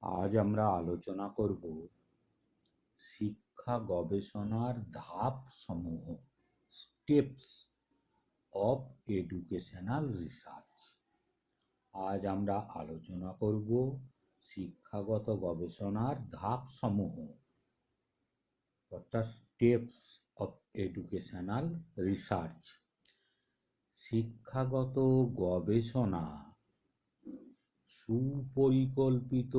আজ আমরা আলোচনা করব শিক্ষা গবেষণার ধাপ সমূহ, স্টেপস অফ এডুকেশনাল রিসার্চ। আজ আমরা আলোচনা করব শিক্ষাগত গবেষণার ধাপ সমূহ, অর্থাৎ স্টেপস অফ এডুকেশনাল রিসার্চ। শিক্ষাগত গবেষণা সুপরিকল্পিত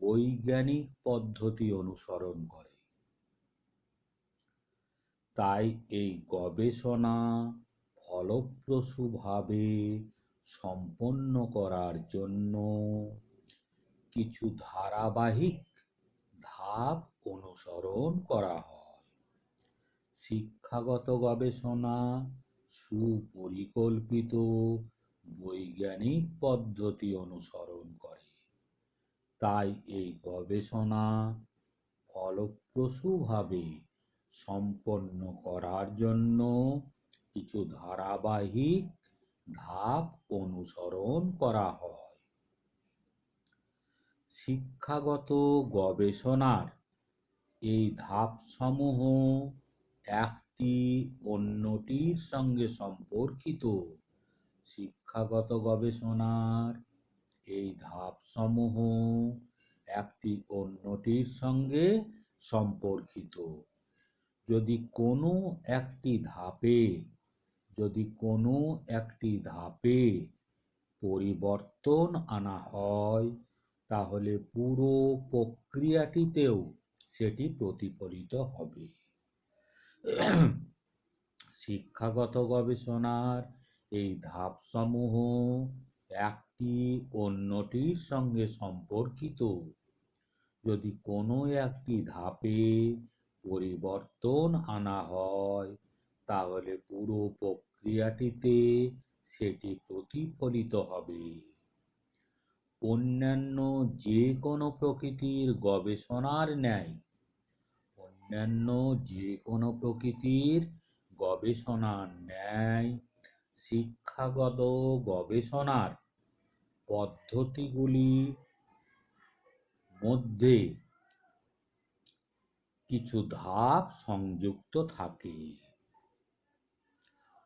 বৈজ্ঞানিক পদ্ধতি অনুসরণ করে। তাই এই গবেষণা ফলপ্রসূভাবে সম্পন্ন করার জন্য কিছু ধারাবাহিক ধাপ অনুসরণ করা হয়। শিক্ষাগত গবেষণা সুপরিকল্পিত বৈজ্ঞানিক পদ্ধতি অনুসরণ করে। তাই এই গবেষণা ফলপ্রসূভাবে সম্পন্ন করার জন্য কিছু ধারাবাহিক ধাপ অনুসরণ করা হয়। শিক্ষাগত গবেষণার এই ধাপসমূহ একটি অন্যটির সঙ্গে সম্পর্কিত। শিক্ষাগত গবেষণার এই ধাপসমূহ একটি অন্যটির সঙ্গে সম্পর্কিত। যদি কোনো একটি ধাপে পরিবর্তন আনা হয়, তাহলে পুরো প্রক্রিয়াটিতেও সেটি প্রতিফলিত হবে। শিক্ষাগত গবেষণার এই ধাপসমূহ একটি অন্যটির সঙ্গে সম্পর্কিত। যদি কোনো একটি ধাপে পরিবর্তন আনা হয়, তাহলে পুরো প্রক্রিয়াটিতে সেটি প্রতিফলিত হবে। অন্যান্য যে কোনো প্রকৃতির গবেষণার ন্যায় শিক্ষাগত গবেষণার পদ্ধতিগুলির মধ্যে কিছু ধাপ সংযুক্ত থাকে।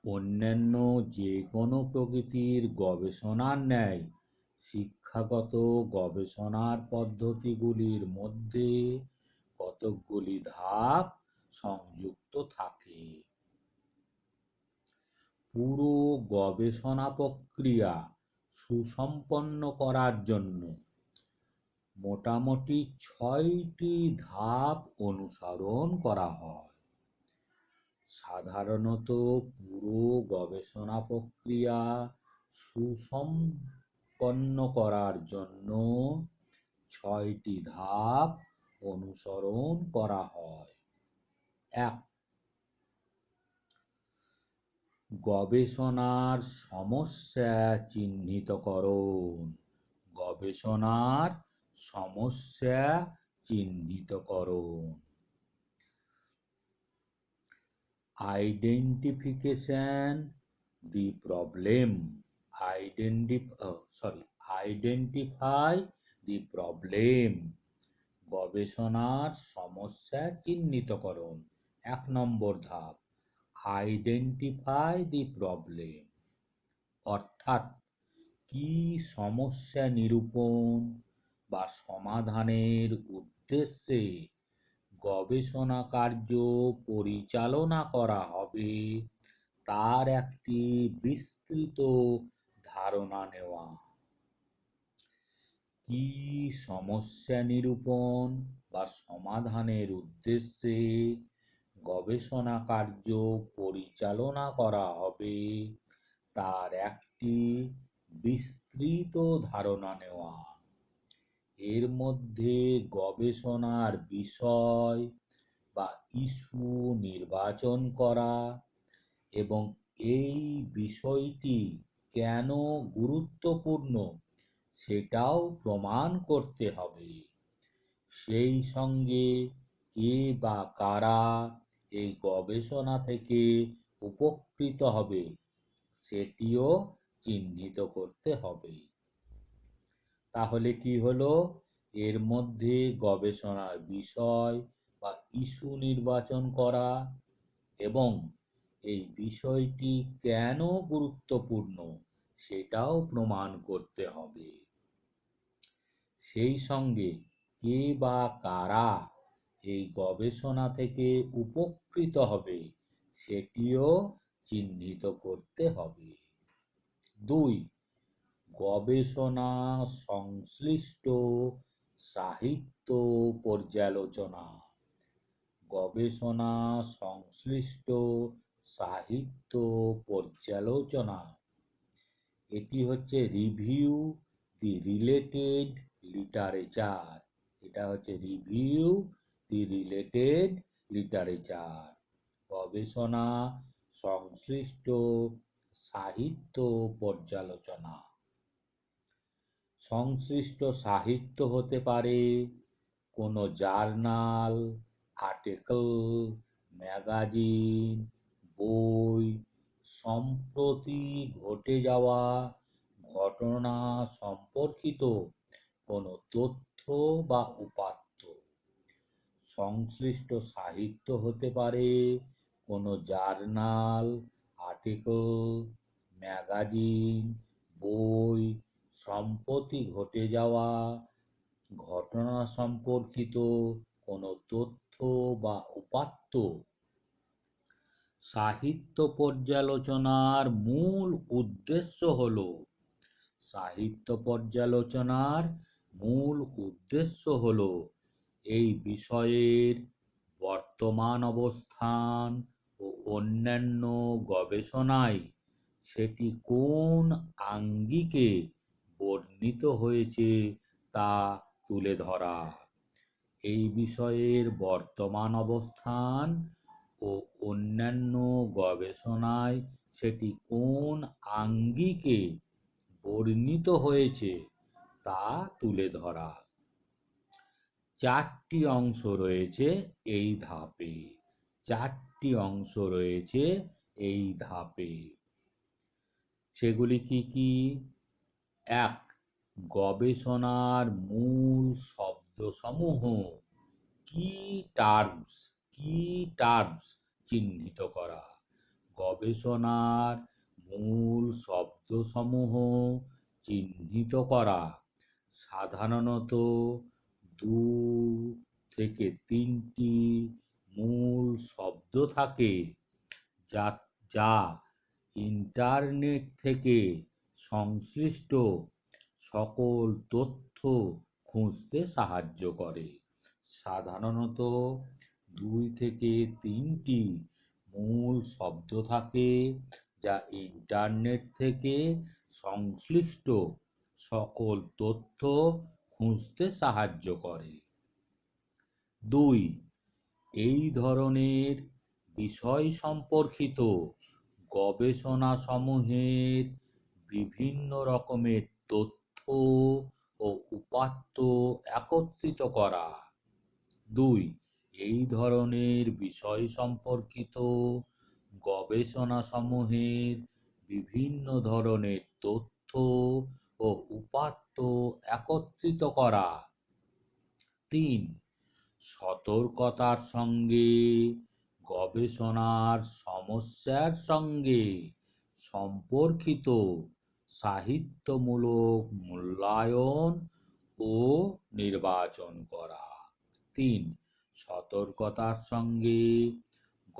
অন্যান্য যে কোনো প্রকৃতির গবেষণার ন্যায় শিক্ষাগত গবেষণার পদ্ধতিগুলির মধ্যে কতকগুলি ধাপ সংযুক্ত থাকে। পুরো গবেষণা প্রক্রিয়া সুসম্পন্ন করার জন্য মোটামুটি 6টি ধাপ অনুসরণ করা হয়। সাধারণত পুরো গবেষণা প্রক্রিয়া সুসম্পন্ন করার জন্য 6টি ধাপ অনুসরণ করা হয়। 1. গবেষণার সমস্যা চিহ্নিতকরণ। Identification the problem. Identify the problem. গবেষণার সমস্যা চিহ্নিতকরণ। 1 নম্বর ধাপ, আইডেন্টিফাই দি প্রবলেম, অর্থাৎ কি সমস্যা নিরূপণ বা সমাধানের উদ্দেশ্যে গবেষণা কার্য পরিচালনা করা হবে তার একটি বিস্তৃত ধারণা নেওয়া। কি সমস্যা নিরূপণ বা সমাধানের উদ্দেশ্যে গবেষণা কার্য পরিচালনা করা হবে তার একটি বিস্তৃত ধারণা নেওয়া। এর মধ্যে গবেষণার বিষয় বা ইস্যু নির্বাচন করা এবং এই বিষয়টি কেন গুরুত্বপূর্ণ সেটাও প্রমাণ করতে হবে। সেই সঙ্গে কে বা কারা এই গবেষণা থেকে উপকৃত হবে সেটিও চিহ্নিত করতে হবে। তাহলে কি হলো, এর মধ্যে গবেষণার বিষয় বা ইস্যু নির্বাচন করা এবং এই বিষয়টি কেন গুরুত্বপূর্ণ সেটাও প্রমাণ করতে হবে। সেই সঙ্গে কে বা কারা এই গবেষণা থেকে উপকৃত হবে সেটিও চিহ্নিত করতে হবে। 2. গবেষণা সংশ্লিষ্ট সাহিত্য পর্যালোচনা। গবেষণা সংশ্লিষ্ট সাহিত্য পর্যালোচনা এটি হচ্ছে রিভিউ দি রিলেটেড লিটারেচার। এটা হচ্ছে রিভিউ দি রিলেটেড লিটারেচার। গবেষণা সংশ্লিষ্ট সাহিত্য পর্যালোচনা। সংশ্লিষ্ট সাহিত্য হতে পারে কোনো জার্নাল, আর্টিকেল, ম্যাগাজিন, বই, সম্প্রতি ঘটে যাওয়া ঘটনা সম্পর্কিত কোনো তথ্য বা উপাত্ত। সংশ্লিষ্ট সাহিত্য হতে পারে কোনো জার্নাল, আর্টিকেল, ম্যাগাজিন, বই, সম্প্রতি ঘটে যাওয়া ঘটনা সম্পর্কিত কোনো তথ্য বা উপাত্ত। সাহিত্য পর্যালোচনার মূল উদ্দেশ্য হল সাহিত্য পর্যালোচনার মূল উদ্দেশ্য হল এই বিষয়ের বর্তমান অবস্থান ও অন্যান্য গবেষণায় সেটি কোন আঙ্গিকে বর্ণিত হয়েছে তা তুলে ধরা। এই বিষয়ের বর্তমান অবস্থান ও অন্যান্য গবেষণায় সেটি কোন আঙ্গিকে বর্ণিত হয়েছে তা তুলে ধরা। 4টি অংশ রয়েছে এই ধাপে। 4টি অংশ রয়েছে এই ধাপে। সেগুলি কি কি? 1. গবেষণার মূল শব্দসমূহ কি টার্মস চিহ্নিত করা। গবেষণার মূল শব্দসমূহ চিহ্নিত করা। সাধারণত 2 থেকে 3টি মূল শব্দ থাকে যা ইন্টারনেট থেকে সংশ্লিষ্ট সকল তথ্য খুঁজতে সাহায্য করে। সাধারণত 2 থেকে 3টি মূল শব্দ থাকে যা ইন্টারনেট থেকে সংশ্লিষ্ট সকল তথ্য খুঁজতে সাহায্য করে। 2. এই ধরনের বিষয় সম্পর্কিত গবেষণাসমূহের বিভিন্ন রকমের তথ্য ও উপাত্ত একত্রিত করা। 2. এই ধরনের বিষয় সম্পর্কিত গবেষণাসমূহের বিভিন্ন ধরনের তথ্য ও উপাত্ত একত্রিত করা। 3. সতর্কতার সঙ্গে গবেষণার সমস্যার সঙ্গে সম্পর্কিত সাহিত্যমূলক মূল্যায়ন ও নির্বাচন করা। 3. সতর্কতার সঙ্গে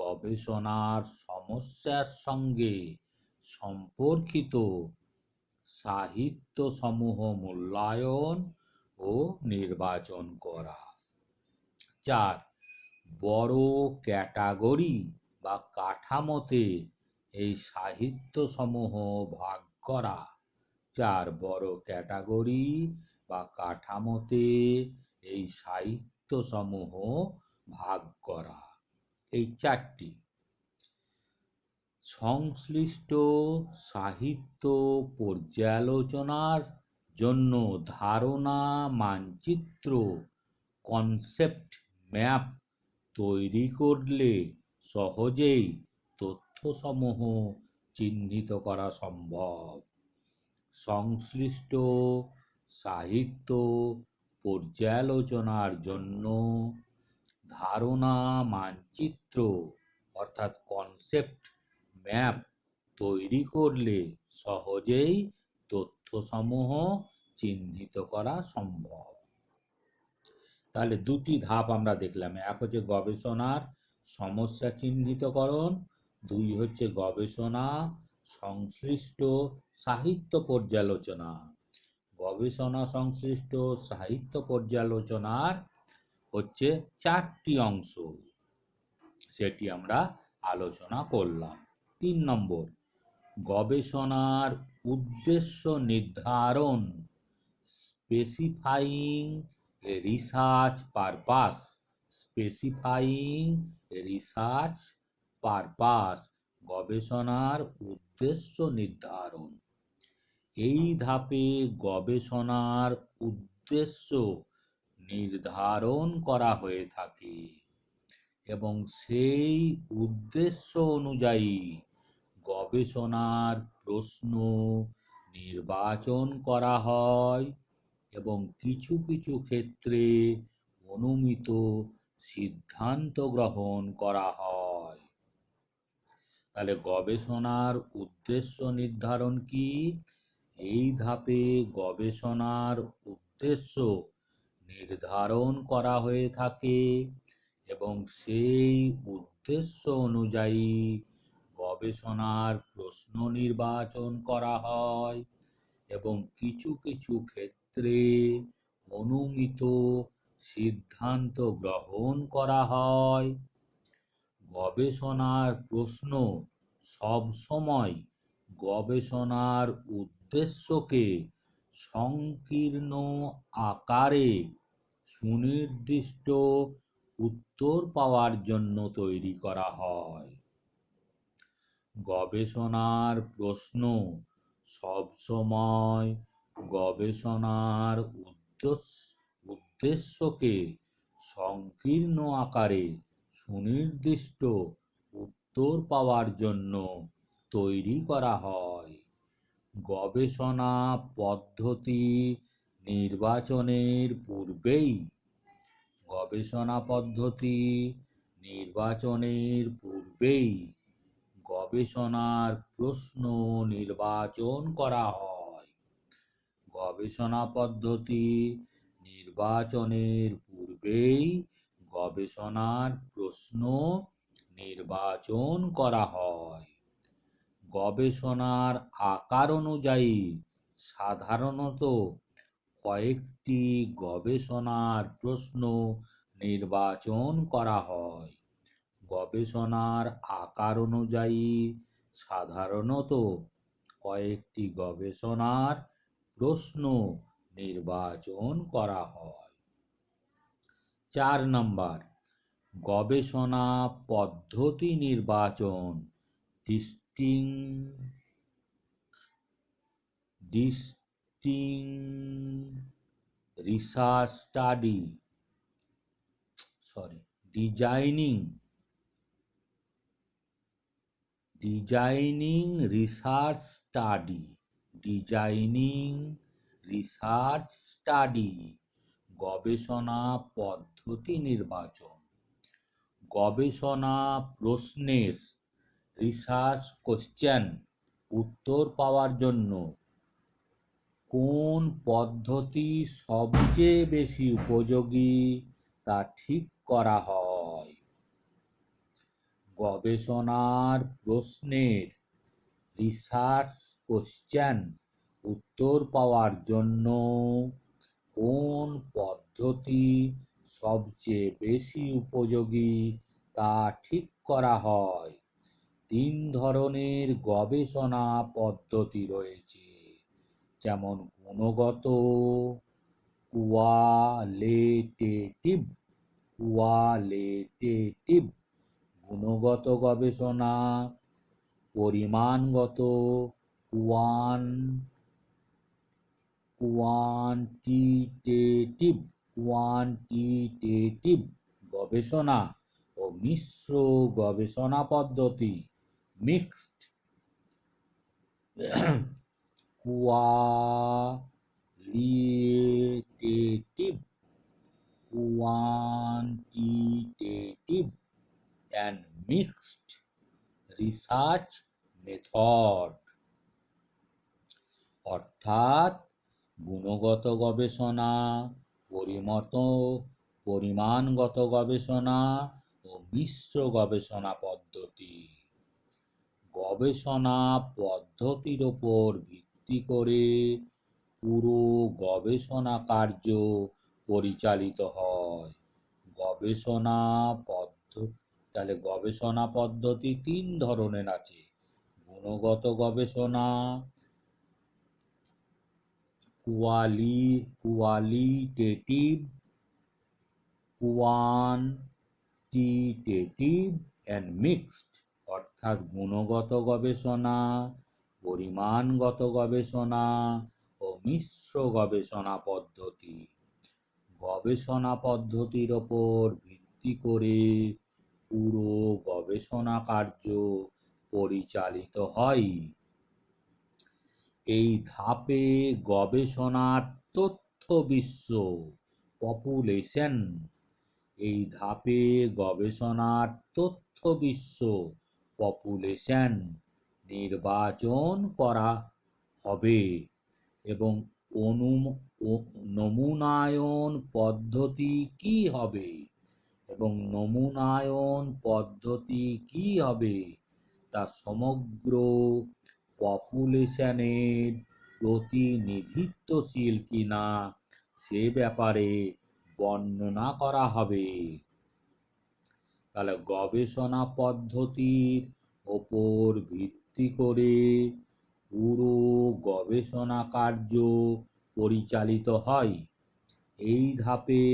গবেষণার সমস্যার সঙ্গে সম্পর্কিত সাহিত্যসমূহ মূল্যায়ন ও নির্বাচন করা। 4. বড় ক্যাটাগরি বা কাঠামোতে এই সাহিত্যসমূহ ভাগ করা। 4. বড় ক্যাটাগরি বা কাঠামোতে এই সাহিত্যসমূহ ভাগ করা। এই 4টি। সংশ্লিষ্ট সাহিত্য পর্যালোচনার জন্য ধারণা মানচিত্র কনসেপ্ট ম্যাপ তৈরি করলে সহজেই তথ্যসমূহ চিহ্নিত করা সম্ভব। সংশ্লিষ্ট সাহিত্য পর্যালোচনার জন্য ধারণা মানচিত্র অর্থাৎ কনসেপ্ট ম্যাপ তৈরি করলে সহজেই তথ্যসমূহ চিহ্নিত করা সম্ভব। তাহলে দুটি ধাপ আমরা দেখলাম, এক হচ্ছে গবেষণার সমস্যা চিহ্নিতকরণ, দুই হচ্ছে গবেষণা সংশ্লিষ্ট সাহিত্য পর্যালোচনা। গবেষণা সংশ্লিষ্ট সাহিত্য পর্যালোচনার হচ্ছে 4টি অংশ, সেটি আমরা আলোচনা করলাম। 3 নম্বর, গবেষণার উদ্দেশ্য নির্ধারণ, specifying research purpose. Specifying research purpose, গবেষণার উদ্দেশ্য নির্ধারণ। এই ধাপে গবেষণার উদ্দেশ্য নির্ধারণ করা হয়ে থাকে এবং সেই উদ্দেশ্য অনুযায়ী গবেষণার প্রশ্ন নির্বাচন করা হয় এবং কিছু কিছু ক্ষেত্রে অনুমিত সিদ্ধান্ত গ্রহণ করা হয়। তাহলে গবেষণার উদ্দেশ্য নির্ধারণ কি? এই ধাপে গবেষণার উদ্দেশ্য নির্ধারণ করা হয়ে থাকে এবং সেই উদ্দেশ্য অনুযায়ী গবেষণার প্রশ্ন নির্বাচন করা হয় এবং কিছু কিছু ক্ষেত্রে অনুমিত সিদ্ধান্ত গ্রহণ করা হয়। গবেষণার প্রশ্ন সবসময় গবেষণার উদ্দেশ্যকে সংকীর্ণ আকারে সুনির্দিষ্ট উত্তর পাওয়ার জন্য তৈরি করা হয়। গবেষণার প্রশ্ন সবসময় গবেষণার উদ্দেশ্যকে সংকীর্ণ আকারে সুনির্দিষ্ট উত্তর পাওয়ার জন্য তৈরি করা হয়। গবেষণা পদ্ধতি নির্বাচনের পূর্বেই গবেষণার প্রশ্ন নির্বাচন করা হয়। গবেষণা পদ্ধতি নির্বাচনের পূর্বেই গবেষণার প্রশ্ন নির্বাচন করা হয়। গবেষণার আকার অনুযায়ী সাধারণত কয়েকটি গবেষণার প্রশ্ন নির্বাচন করা হয়। গবেষণার আকার অনুযায়ী সাধারণত কয়েকটি গবেষণার প্রশ্ন নির্বাচন করা হয়। 4 নম্বর, গবেষণা পদ্ধতি নির্বাচন, ডিজাইনিং রিসার্চ স্টাডি, গবেষণা পদ্ধতি নির্বাচন। গবেষণা প্রশ্নের রিসার্চ কোশ্চেন উত্তর পাওয়ার জন্য কোন পদ্ধতি সবচেয়ে বেশি উপযোগী তা ঠিক করা হয়। গবেষণার প্রশ্নের রিসার্চ কোশ্চেন উত্তর পাওয়ার জন্য কোন পদ্ধতি সবচেয়ে বেশি উপযোগী তা ঠিক করা হয়। 3 ধরনের গবেষণা পদ্ধতি রয়েছে, যেমন গুণগত, কোয়ালিটেটিভ গুণগত গবেষণা, পরিমাণগত কোয়ান্টিটেটিভ গবেষণা ও মিশ্র গবেষণা পদ্ধতি, mixed qualitative quantitative and mixed research method, অর্থাৎ গুণগত গবেষণা, পরিমাণগত গবেষণা ও মিশ্র গবেষণা পদ্ধতি। গবেষণা পদ্ধতির ওপর ভিত্তি করে পুরো গবেষণা কার্য পরিচালিত হয়। গবেষণা পদ্ধতি তিন ধরনের আছে: গুণগত গবেষণা, কোয়ালিটেটিভ, কোয়ান্টিটেটিভ অ্যান্ড মিক্সড, অর্থাৎ গুণগত গবেষণা, পরিমাণগত গবেষণা ও মিশ্র গবেষণা পদ্ধতি। গবেষণা পদ্ধতির ওপর ভিত্তি করে পুরো গবেষণা কার্য পরিচালিত হয়। এই ধাপে গবেষণার তথ্য বিশ্ব, পপুলেশন, নির্বাচন করা হবে এবং নমুনায়ন পদ্ধতি কি হবে তা সমগ্র পপুলেশনের প্রতিনিধিত্বশীল কিনা সে ব্যাপারে বর্ণনা করা হবে। তাহলে গবেষণা পদ্ধতির ওপর ভিত্তি করে পুরো গবেষণা কার্য পরিচালিত হয়। এই ধাপে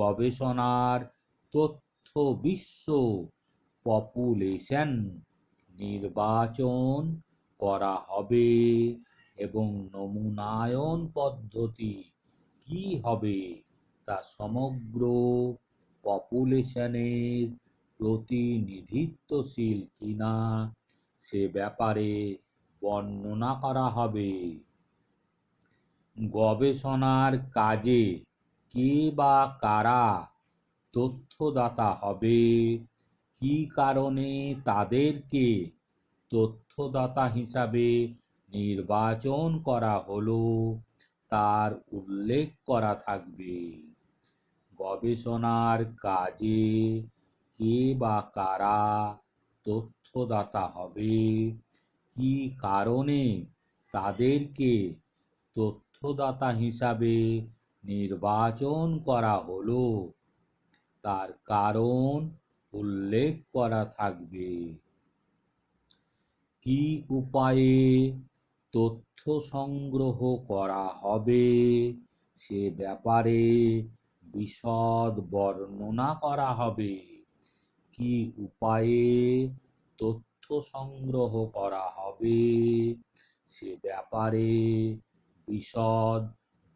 গবেষণার তথ্য বিশ্ব, পপুলেশন নির্বাচন করা হবে এবং নমুনায়ন পদ্ধতি কি হবে তা সমগ্র পপুলেশনের প্রতিনিধিত্বশীল কিনা সে ব্যাপারে বর্ণনা করা হবে। গবেষণার কাজে কে বা কারা তথ্যদাতা হবে, কী কারণে তাদেরকে তথ্যদাতা হিসাবে নির্বাচন করা হলো তার উল্লেখ করা থাকবে। গবেষণার কাজে কে বা কারা তথ্যদাতা হবে, কী কারণে তাদেরকে তথ্যদাতা হিসাবে নির্বাচন করা হলো তার কারণ উল্লেখ করা থাকবে। কী উপায়ে তথ্য সংগ্রহ করা হবে সে ব্যাপারে বিশদ বর্ণনা করা হবে। কী উপায়ে তথ্য সংগ্রহ করা হবে সে ব্যাপারে বিশদ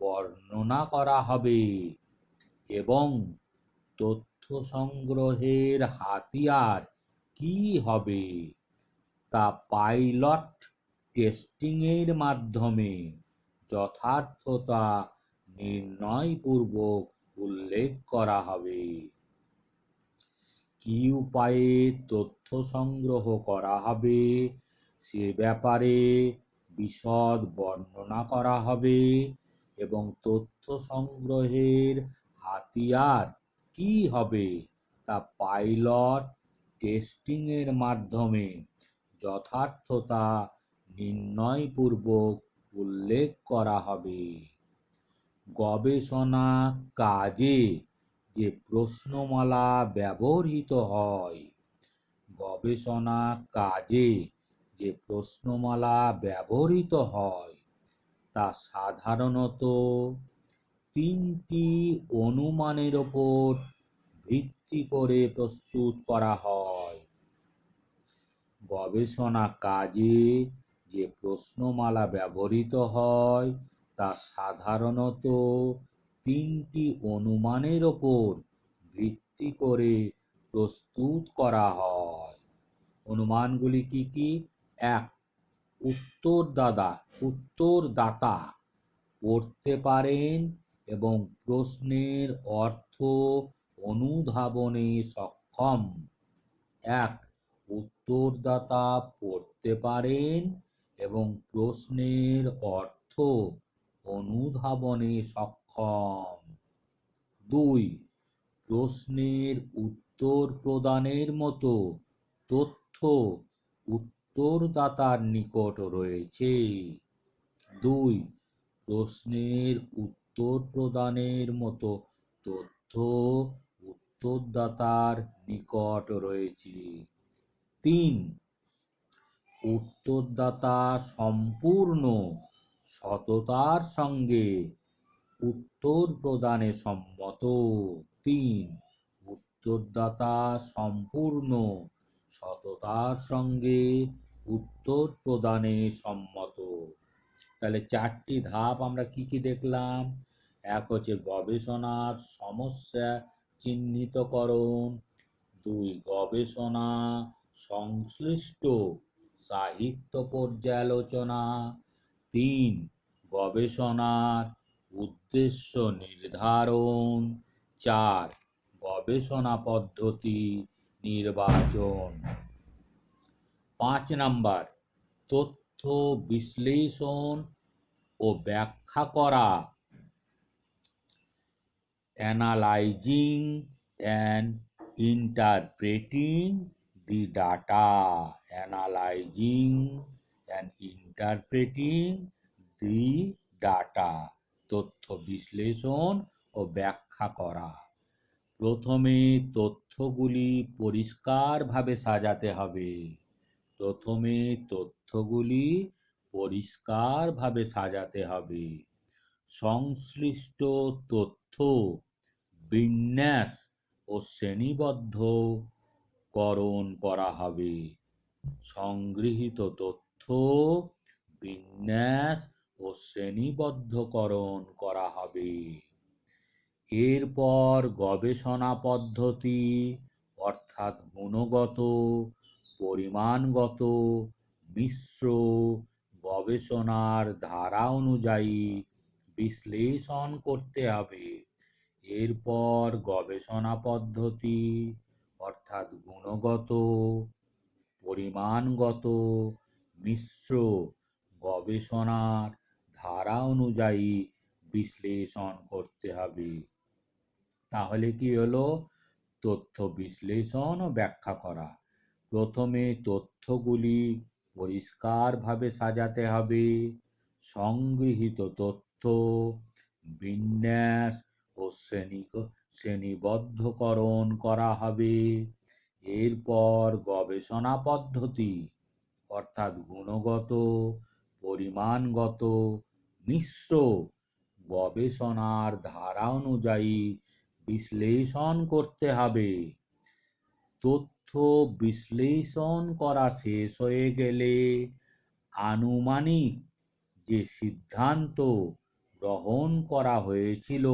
বর্ণনা করা হবে এবং তথ্য সংগ্রহের হাতিয়ার কি হবে তা পাইলট টেস্টিংয়ের মাধ্যমে যথার্থতা নির্ণয়পূর্বক উল্লেখ করা হবে। কী উপায়ে তথ্য সংগ্রহ করা হবে সে ব্যাপারে বিশদ বর্ণনা করা হবে এবং তথ্য সংগ্রহের হাতিয়ার কি হবে তা পাইলট টেস্টিংয়ের মাধ্যমে যথার্থতা নির্ণয়পূর্বক উল্লেখ করা হবে। গবেষণা কাজে যে প্রশ্নমালা ব্যবহৃত হয়, তা সাধারণত তিনটি অনুমানের ওপর ভিত্তি করে প্রস্তুত করা হয়। গবেষণা কাজে যে প্রশ্নমালা ব্যবহৃত হয় তা সাধারণত তিনটি অনুমানের ওপর ভিত্তি করে প্রস্তুত করা হয়। অনুমানগুলি কি কি? 1. উত্তরদাতা পড়তে পারেন এবং প্রশ্নের অর্থ অনুধাবনে সক্ষম। 1. উত্তরদাতা পড়তে পারেন এবং প্রশ্নের অর্থ অনুধাবনে সক্ষম। 2. প্রশ্নের উত্তর প্রদানের মতো তথ্য উত্তরদাতার নিকট রয়েছে। 2. প্রশ্নের উত্তর প্রদানের মতো তথ্য উত্তরদাতার নিকট রয়েছে। 3. উত্তরদাতা সম্পূর্ণ সততার সঙ্গে উত্তর প্রদানে সম্মত। 3. উত্তরদাতা সম্পূর্ণ সততার সঙ্গে উত্তর প্রদানে সম্মত। তাহলে 4টি ধাপ আমরা কি দেখলাম? এক হচ্ছে গবেষণার সমস্যা চিহ্নিতকরণ। 2. গবেষণা সংশ্লিষ্ট সাহিত্য পর্যালোচনা। 3. গবেষণার উদ্দেশ্য নির্ধারণ। 4. গবেষণা পদ্ধতি নির্বাচন। 5 নাম্বার, তথ্য বিশ্লেষণ ও ব্যাখ্যা করা, analysing and interpreting the data. Analysing and interpreting the data, তথ্য বিশ্লেষণ ও ব্যাখ্যা করা। প্রথমে তথ্যগুলি পরিষ্কারভাবে সাজাতে হবে। সংশ্লিষ্ট তথ্য বিন্যাস ও শ্রেণীবদ্ধকরণ করা হবে। সংগৃহীত তথ্য বিন্যাস ও শ্রেণীবদ্ধকরণ করা হবে। এরপর গবেষণা পদ্ধতি অর্থাৎ গুণগত, পরিমাণগত, মিশ্র গবেষণার ধারা অনুযায়ী বিশ্লেষণ করতে হবে। এরপর গবেষণা পদ্ধতি অর্থাৎ গুণগত, পরিমাণগত, মিশ্র গবেষণার ধারা অনুযায়ী বিশ্লেষণ করতে হবে। তাহলে কি হলো? তথ্য বিশ্লেষণ ও ব্যাখ্যা করা। প্রথমে তথ্যগুলি পরিষ্কারভাবে সাজাতে হবে। সংগৃহীত তথ্য বিন্যাস ও শ্রেণীবদ্ধকরণ করা হবে। এরপর গবেষণা পদ্ধতি অর্থাৎ গুণগত, পরিমাণগত, মিশ্র গবেষণার ধারা অনুযায়ী বিশ্লেষণ করতে হবে। তথ্য বিশ্লেষণ করা শেষ হয়ে গেলে আনুমানিক যে সিদ্ধান্ত গ্রহণ করা হয়েছিল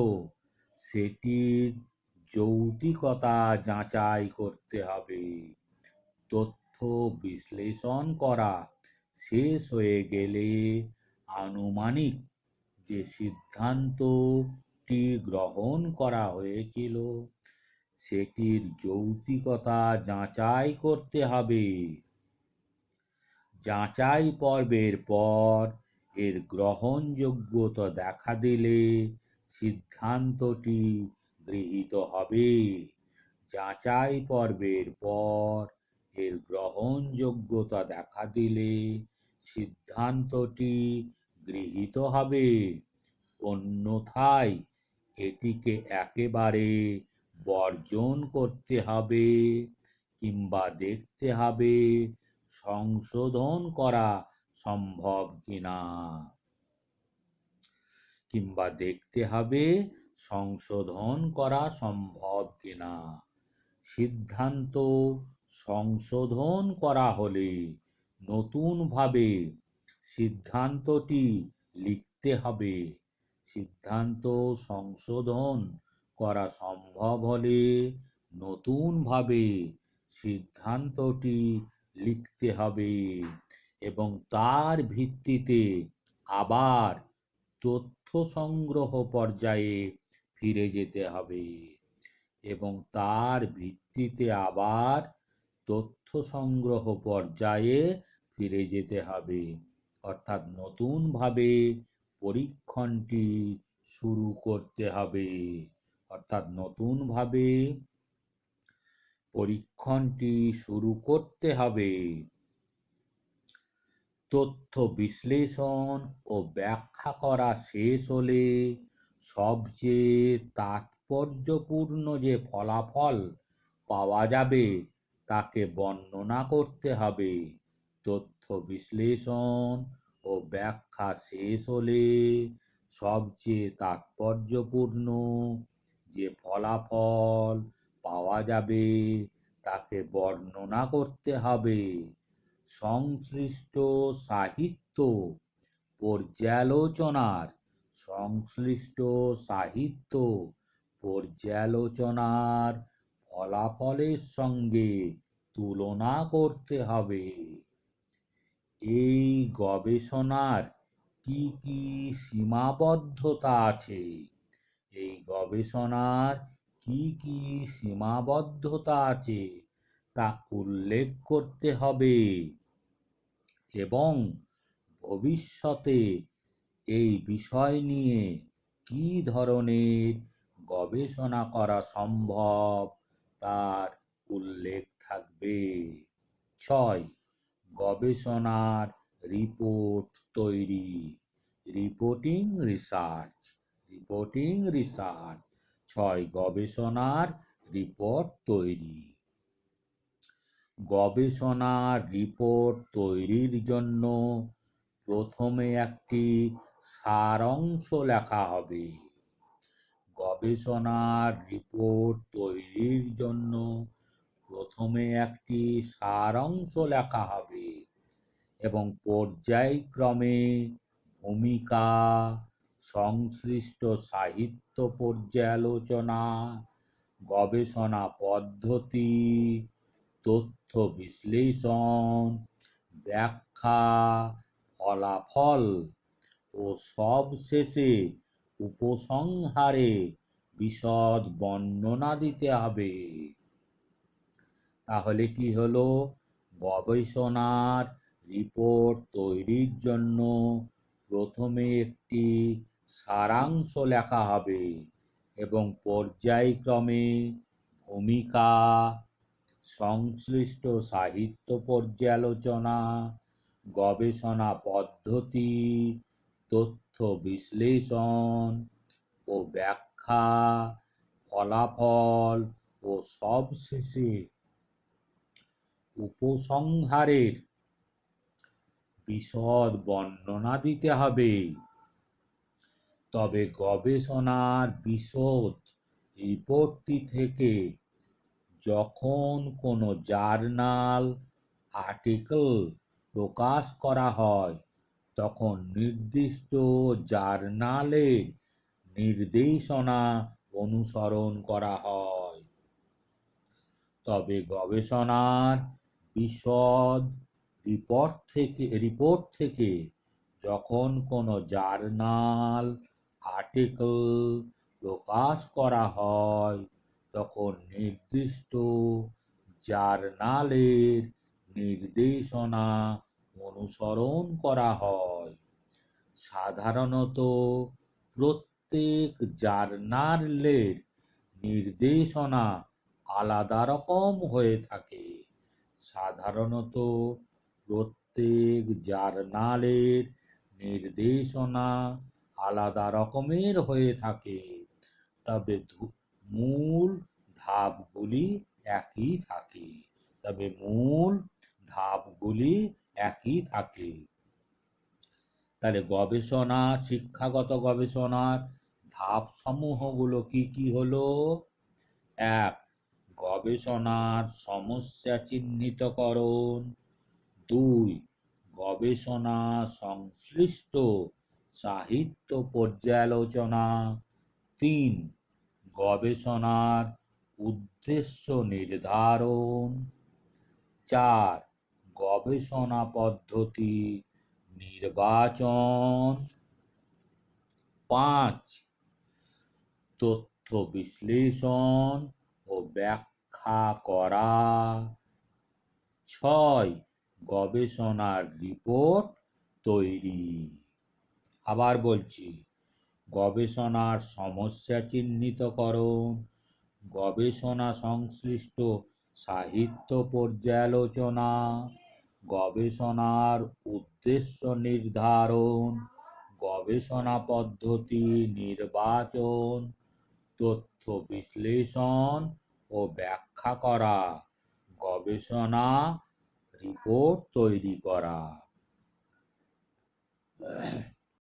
সেটির যৌক্তিকতা যাচাই করতে হবে। তথ্য বিশ্লেষণ করা শেষ হয়ে গেলে আনুমানিক যে সিদ্ধান্তটি গ্রহণ করা হয়েছিল সেটির যৌক্তিকতা যাচাই করতে হবে। যাচাই পর্বের পর এর গ্রহণযোগ্যতা দেখা দিলে সিদ্ধান্তটি গৃহীত হবে। যাচাই পর্বের পর এর গ্রহণযোগ্যতা দেখা দিলে সিদ্ধান্তটি গৃহীত হবে। অন্যথায় এটিকে একেবারে বর্জন করতে হবে কিংবা দেখতে হবে সংশোধন করা সম্ভব কিনা। সিদ্ধান্ত সংশোধন করা হলে নতুনভাবে সিদ্ধান্তটি লিখতে হবে। সিদ্ধান্ত সংশোধন করা সম্ভব হলে নতুনভাবে সিদ্ধান্তটি লিখতে হবে এবং তার ভিত্তিতে আবার তথ্য তথ্য সংগ্রহ পর্যায়ে ফিরে যেতে হবে এবং তার ভিত্তিতে আবার তথ্য সংগ্রহ পর্যায়ে ফিরে যেতে হবে, অর্থাৎ নতুনভাবে পরীক্ষণটি শুরু করতে হবে। অর্থাৎ নতুনভাবে পরীক্ষণটি শুরু করতে হবে। তথ্য বিশ্লেষণ ও ব্যাখ্যা করা শেষ হলে সবচেয়ে তাৎপর্যপূর্ণ যে ফলাফল পাওয়া যাবে তাকে বর্ণনা করতে হবে। তথ্য বিশ্লেষণ ও ব্যাখ্যা শেষ হলে সবচেয়ে তাৎপর্যপূর্ণ যে ফলাফল পাওয়া যাবে তাকে বর্ণনা করতে হবে। সংশ্লিষ্ট সাহিত্য পর্যালোচনার সংশ্লিষ্ট সাহিত্য পর্যালোচনার ফলাফলের সঙ্গে তুলনা করতে হবে। এই গবেষণার কি কি সীমাবদ্ধতা আছে? এই গবেষণার কি কি সীমাবদ্ধতা আছে তা উল্লেখ করতে হবে এবং ভবিষ্যতে এই বিষয় নিয়ে কি ধরনের গবেষণা করা সম্ভব তার উল্লেখ থাকবে। 6. গবেষণার রিপোর্ট তৈরি, রিপোর্টিং রিসার্চ। Reporting research. 6. গবেষণার রিপোর্ট তৈরি। গবেষণার রিপোর্ট তৈরির জন্য প্রথমে একটি সারাংশ লেখা হবে। গবেষণার রিপোর্ট তৈরির জন্য প্রথমে একটি সারাংশ লেখা হবে এবং পর্যায়ক্রমে ভূমিকা, সংশ্লিষ্ট সাহিত্য পর্যালোচনা, গবেষণা পদ্ধতি, তথ্য বিশ্লেষণ, ব্যাখ্যা, ফলাফল ও সবশেষে উপসংহারে বিশদ বর্ণনা দিতে হবে। তাহলে কি হলো? গবেষণার রিপোর্ট তৈরির জন্য প্রথমে একটি সারাংশ লেখা হবে এবং পর্যায়ক্রমে ভূমিকা, সংশ্লিষ্ট সাহিত্য পর্যালোচনা, গবেষণা পদ্ধতি, তথ্য বিশ্লেষণ ও ব্যাখ্যা, ফলাফল ও সবশেষে উপসংহারের বিশদ বর্ণনা দিতে হবে। তবে গবেষণার বিশদ রিপোর্টটি থেকে যখন কোনো জার্নাল আর্টিকেল প্রকাশ করা হয় তখন নির্দিষ্ট জার্নালের নির্দেশনা অনুসরণ করা হয়। তবে গবেষণার বিশদ রিপোর্ট থেকে যখন কোনো জার্নাল আর্টিকেল প্রকাশ করা হয় তখন নির্দিষ্ট জার্নালের নির্দেশনা অনুসরণ করা হয়। সাধারণত প্রত্যেক জার্নালের নির্দেশনা আলাদা রকম হয়ে থাকে। সাধারণত প্রত্যেক জার্নালের নির্দেশনা আলাদা রকমের হয়ে থাকে, তবে মূল ধাপগুলি একই থাকে। তাহলে গবেষণা, শিক্ষাগত গবেষণার ধাপ সমূহগুলো কি কি হলো? 1. গবেষণার সমস্যা চিহ্নিতকরণ। 2. গবেষণা সংশ্লিষ্ট সাহিত্য পর্যালোচনা। 3. গবেষণার উদ্দেশ্য নির্ধারণ। 4. গবেষণা পদ্ধতি নির্বাচন। 5. তথ্য বিশ্লেষণ ও ব্যাখ্যা করা। 6. গবেষণার রিপোর্ট তৈরি। আবার বলছি, গবেষণার সমস্যা চিহ্নিতকরণ, গবেষণা সংশ্লিষ্ট সাহিত্য পর্যালোচনা, গবেষণার উদ্দেশ্য নির্ধারণ, গবেষণা পদ্ধতি নির্বাচন, তথ্য বিশ্লেষণ ও ব্যাখ্যা করা, গবেষণা রিপোর্ট তৈরি করা।